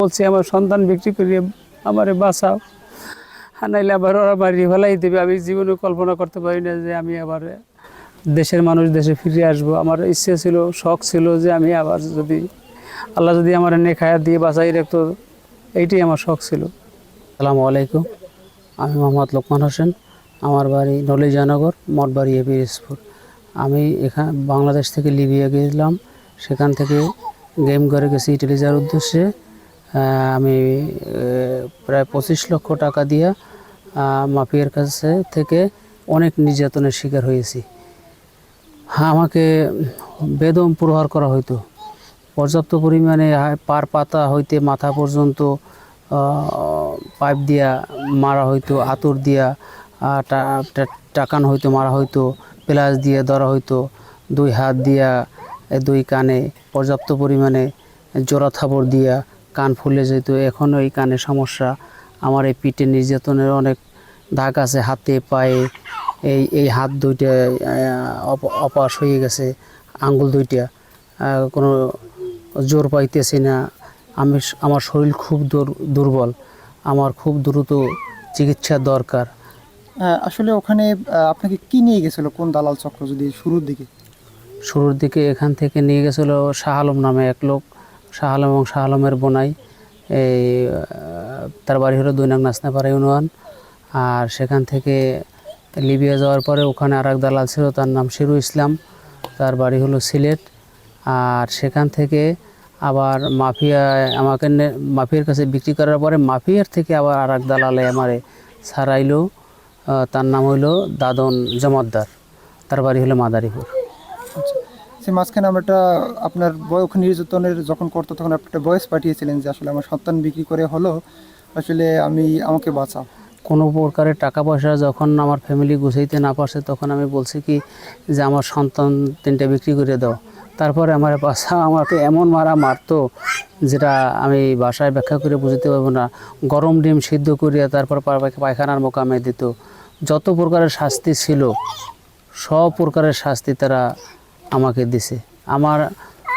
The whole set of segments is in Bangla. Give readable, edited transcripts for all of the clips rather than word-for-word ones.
বলছি আমার সন্তান বিক্রি করিয়ে আমারে বাঁচাও, আর নাইলে আবার ওরা মারিয়ে ফেলাই দেবে। আমি জীবনে কল্পনা করতে পারি না যে আমি আবার দেশের মানুষ দেশে ফিরে আসবো। আমার ইচ্ছে ছিল, শখ ছিল যে আমি আবার যদি আল্লাহ যদি আমার নেখায়া দিয়ে বাঁচাই রাখতো, এইটাই আমার শখ ছিল। আসসালামু আলাইকুম, আমি মোহাম্মদ লোকমান হোসেন। আমার বাড়ি নলিজানগর, মঠবাড়ি পিরোজপুর। আমি এখানে বাংলাদেশ থেকে লিবিয়া গেছিলাম, সেখান থেকে গেম করে গেছি ইটালি যাওয়ার উদ্দেশ্যে। আমি প্রায় 25 লক্ষ টাকা দিয়ে মাফিয়ার কাছে থেকে অনেক নির্যাতনের শিকার হয়েছি। আমাকে বেদম প্রহার করা হইতো, পর্যাপ্ত পরিমাণে পার পাতা হইতে মাথা পর্যন্ত পাইপ দিয়া মারা হইতো, আতর দিয়া টাকান হইতো মারা হইতো, প্লাস দিয়ে ধরা হইতো, 2 হাত দিয়া 2 কানে পর্যাপ্ত পরিমাণে জোড়া থাবড় দিয়া কান ফুলে যেত। এখনও এই কানের সমস্যা, আমার এই পিঠে নির্যাতনের অনেক দাগ আছে, হাতে পায়ে। এই হাত 2টা অপাস হয়ে গেছে, আঙ্গুল 2টা কোনো জোর পাইতেছি না। আমার শরীর খুব দুর্বল, আমার খুব দ্রুত চিকিৎসা দরকার। আসলে ওখানে আপনাকে কি নিয়ে গেছিল, কোন দালাল চক্র? যদি শুরুর দিকে এখান থেকে নিয়ে গেছিলো শাহ আলম নামে এক লোক। শাহ আলম এবং শাহ আলমের বোনাই, এই তার বাড়ি হলো 2 নং নাচনাপাড়া ইউনিয়ন। আর সেখান থেকে লিবিয়া যাওয়ার পরে ওখানে আর এক দালাল ছিল, তার নাম শিরু ইসলাম, তার বাড়ি হলো সিলেট। আর সেখান থেকে আবার মাফিয়ার কাছে বিক্রি করার পরে মাফিয়ার থেকে আবার আর এক দালালে আমারে ছাড়াইলো। তার নাম হইলো দাদন জমাদ্দার, তার বাড়ি হলো মাদারীপুর। সে মাঝখানে আমরা আপনার ওখানে নির্যাতনের যখন করতো তখন আপনি একটা ভয়েস পাঠিয়েছিলেন যে আসলে আমার সন্তান বিক্রি করে হলো, আসলে আমাকে বাঁচাও। কোনো প্রকারের টাকা পয়সা যখন আমার ফ্যামিলি গুছাইতে না পারছে, তখন আমি বলছি কি যে আমার সন্তান 3টা বিক্রি করে দাও। তারপরে আমার বাসা আমাকে এমন মারতো যেটা আমি বাসায় ব্যাখ্যা করে বুঝতে পারবো না। গরম ডিম সিদ্ধ করিয়া তারপর পায়খানার মোকামে দিত। যত প্রকারের শাস্তি ছিল সব প্রকারের শাস্তি তারা আমাকে দিছে।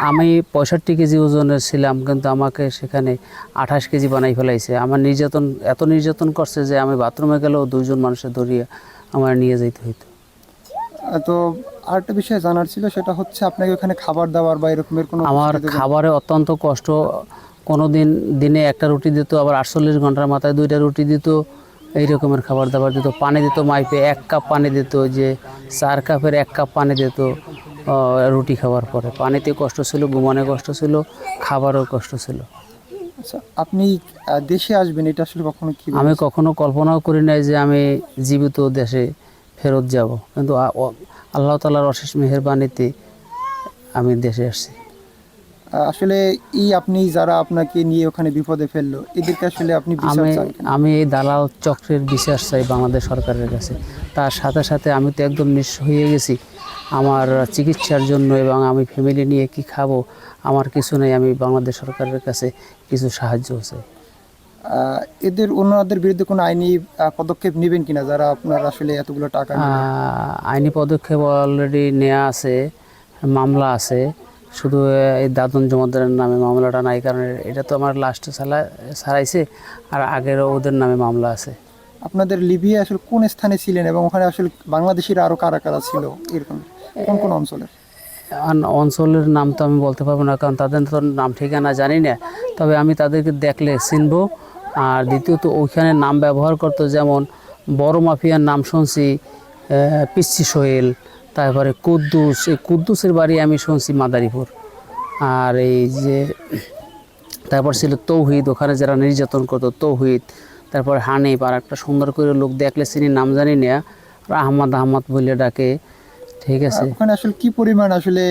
আমি 65 কেজি ওজনের ছিলাম, কিন্তু আমাকে সেখানে 28 কেজি বানাই ফেলাইছে। আমার এত নির্যাতন করছে যে আমি বাথরুমে গেলেও 2 জন মানুষের ধরিয়ে আমার নিয়ে যেতে হইতো। তো আরেকটা বিষয় জানার ছিল, সেটা হচ্ছে আপনাকে ওখানে খাবার দাবার বা এরকমের কোনো? আমার খাবারে অত্যন্ত কষ্ট। কোনো দিনে একটা রুটি দিত, আবার 48 ঘন্টার মাথায় 2টা রুটি দিত। এই রকমের খাবার দাবার দিত। পানি দিত মাইপে, 1 কাপ পানি দিত, যে 4 কাপের 1 কাপ পানি দিত রুটি খাওয়ার পরে। পানিতে কষ্ট ছিল, ঘুমানো কষ্ট ছিল, খাবারও কষ্ট ছিল। আচ্ছা, আপনি দেশে আসবেন এটা আসলে কখনো আমি কখনো কল্পনাও করি নাই যে আমি জীবিত দেশে ফেরত যাব, কিন্তু আল্লাহ তাআলার অশেষ মেহেরবানিতে আমি দেশে আসছি। আসলে আপনি যারা আপনাকে নিয়ে ওখানে বিপদে ফেললো, এদেরকে আসলে আপনি বিচার চান? আমি এই দালাল চক্রের বিচার চাই বাংলাদেশ সরকারের কাছে। তার সাথে সাথে আমি তো একদম নিঃস্ব হয়ে গেছি আমার চিকিৎসার জন্য, এবং আমি ফ্যামিলি নিয়ে কি খাবো, আমার কিছু নেই। আমি বাংলাদেশ সরকারের কাছে কিছু সাহায্য চাই। ওনাদের বিরুদ্ধে কোনো আইনি পদক্ষেপ নেবেন কিনা, যারা আপনার আসলে এতগুলো টাকা? আইনি পদক্ষেপ অলরেডি নেওয়া আছে, মামলা আছে। শুধু এই দাদন জমাদ্দারের নামে মামলাটা নাই, কারণ এটা তো আমার লাস্টে ছাড়াইছে, আর আগের ওদের নামে মামলা আছে। আপনাদের লিবিয়া আসলে কোন স্থানে ছিলেন, এবং ওখানে আসলে বাংলাদেশিরা আরও কারা কারা ছিল, এরকম কোন কোন অঞ্চলের? অঞ্চলের নাম তো আমি বলতে পারবো না, কারণ তাদের তো নাম ঠিকানা জানি না। তবে আমি তাদেরকে দেখলে চিনবো। আর দ্বিতীয়ত ওইখানে নাম ব্যবহার করতো, যেমন বড় মাফিয়ার নাম শুনছি পিচ্চি সোহেল, তারপরে কুদ্দুস। এই কুদ্দুসের বাড়ি আমি শুনছি মাদারীপুর। আর এই যে তারপর ছিল তৌহিদ, ওখানে যারা নির্যাতন করতো তৌহিদ। তারপর হানিফ, আর একটা সুন্দর করে লোক দেখলে চিনি, নাম জানি না, আহমদ বলে ডাকে। ঠিক আছে। ওখানে আসলে কি পরিমাণ আসলে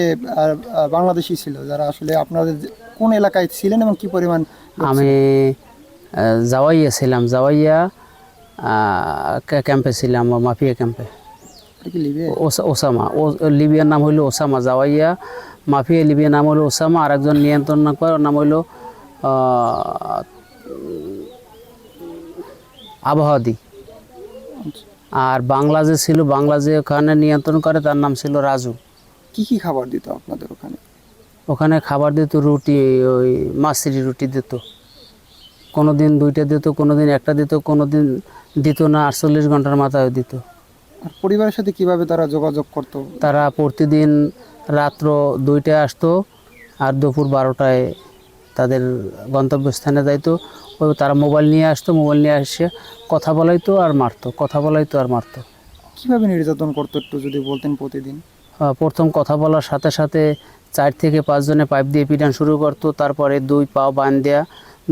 বাংলাদেশি ছিল, যারা আসলে আপনাদের কোন এলাকায় ছিলেন এবং কি পরিমাণ? আমি জাওয়াইয়া ছিলাম, জাওয়াইয়া ক্যাম্পে ছিলাম, মাফিয়া ক্যাম্পে। ওসামা, লিবিয়ার নাম হইলো ওসামা। জাওয়াইয়া মাফিয়া, লিবিয়ার নাম হলো ওসামা। আর একজন নিয়ন্ত্রণ নাম হইলো আবহাওয়াদি। আর বাংলাদেশ ছিল, বাংলাদেশ ওখানে নিয়ন্ত্রণ করে, তার নাম ছিল রাজু। কি কি খাবার দিত আপনাদের ওখানে? ওখানে খাবার দিত রুটি, ওই মাছের রুটি দিত। কোনো দিন 2টা দিত, কোনো দিন 1টা দিত, কোনো দিন দিত না, 48 ঘন্টার মাথায় দিত। আর পরিবারের সাথে কিভাবে তারা যোগাযোগ করতো? তারা প্রতিদিন রাত্র 2টায় আসতো আর দুপুর 12টায় তাদের গন্তব্যস্থানে যাইতো। ওই তারা মোবাইল নিয়ে আসতো, মোবাইল নিয়ে এসে কথা বলাইতো আর মারতো, কথা বলাইতো আর মারতো। কিভাবে নির্যাতন করতো একটু যদি বলতেন প্রতিদিন। প্রথম কথা বলার সাথে সাথে 4 থেকে 5 জনে পাইপ দিয়ে পিটান শুরু করতো। তারপরে 2 পা বান দেয়া,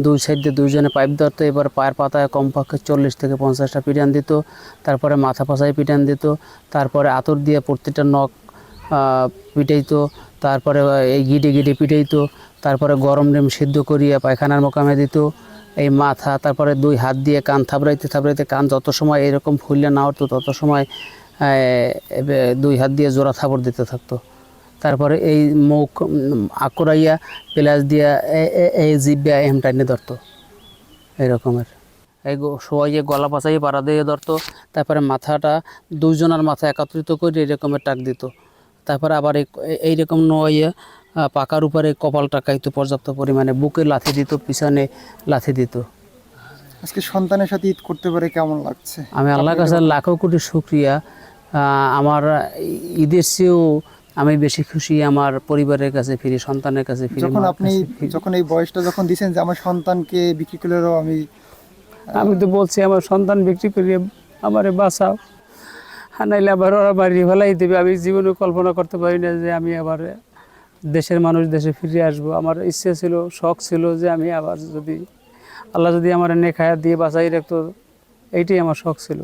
2 সাইড দিয়ে 2 জনে পাইপ ধরতো। এবার পায়ের পাতায় কমপক্ষে 40 থেকে 50টা পিটান দিত। তারপরে মাথা পাশায় পিটান দিত। তারপরে আতর দিয়ে প্রত্যেকটা নখ পিটাইতো। তারপরে এই গিটে গিটে পিটাইতো। তারপরে গরম ডিম সিদ্ধ করিয়া পায়খানার মোকামে দিত। এই মাথা, তারপরে 2 হাত দিয়ে কান থাবড়াইতে থাবড়াইতে, কান যত সময় এরকম ফুললে না উঠতো তত সময় 2 হাত দিয়ে জোড়া থাবড় দিতে থাকতো। তারপরে এই মুখ আকড়াইয়া প্লাস দিয়া এই জিব্বা টাইনে ধরতো এরকমের। এই শোয়াইয়ে গলা পাচাইয়ে পাড়া দিয়ে ধরতো। তারপরে মাথাটা 2 জনের মাথা একত্রিত করে এরকমের টাক দিত। তারপরে আবার এইরকম নোয়াইয়া পাকার উপরে কপাল টাকাইতো পর্যাপ্ত পরিমাণে। বুকে লাথি দিত, পিছনে লাথি দিত। আজকে সন্তানের সাথে ঈদ করতে পারে কেমন লাগছে? আমি আল্লাহর কাছে লাখো কোটি শুকরিয়া। আমার ঈদের চেয়েও আমি বেশি খুশি আমার পরিবারের কাছে ফিরে, সন্তানের কাছে ফিরে। যখন আপনি যখন এই বয়সটা যখন দিয়েছেন যে আমার সন্তানকে বিক্রি করলেও আমি তো বলছি আমার সন্তান বিক্রি করিয়ে আমারে বাঁচাও, আর নাইলে আবার ওরা বাড়ি ফেলাই দেবে। আমি জীবনে কল্পনা করতে পারি না যে আমি আবার দেশের মানুষ দেশে ফিরে আসবো। আমার ইচ্ছে ছিল, শখ ছিল যে আমি আবার যদি আল্লাহ যদি আমার নেক হায়াত দিয়ে বাঁচাই রাখতো, এইটাই আমার শখ ছিল।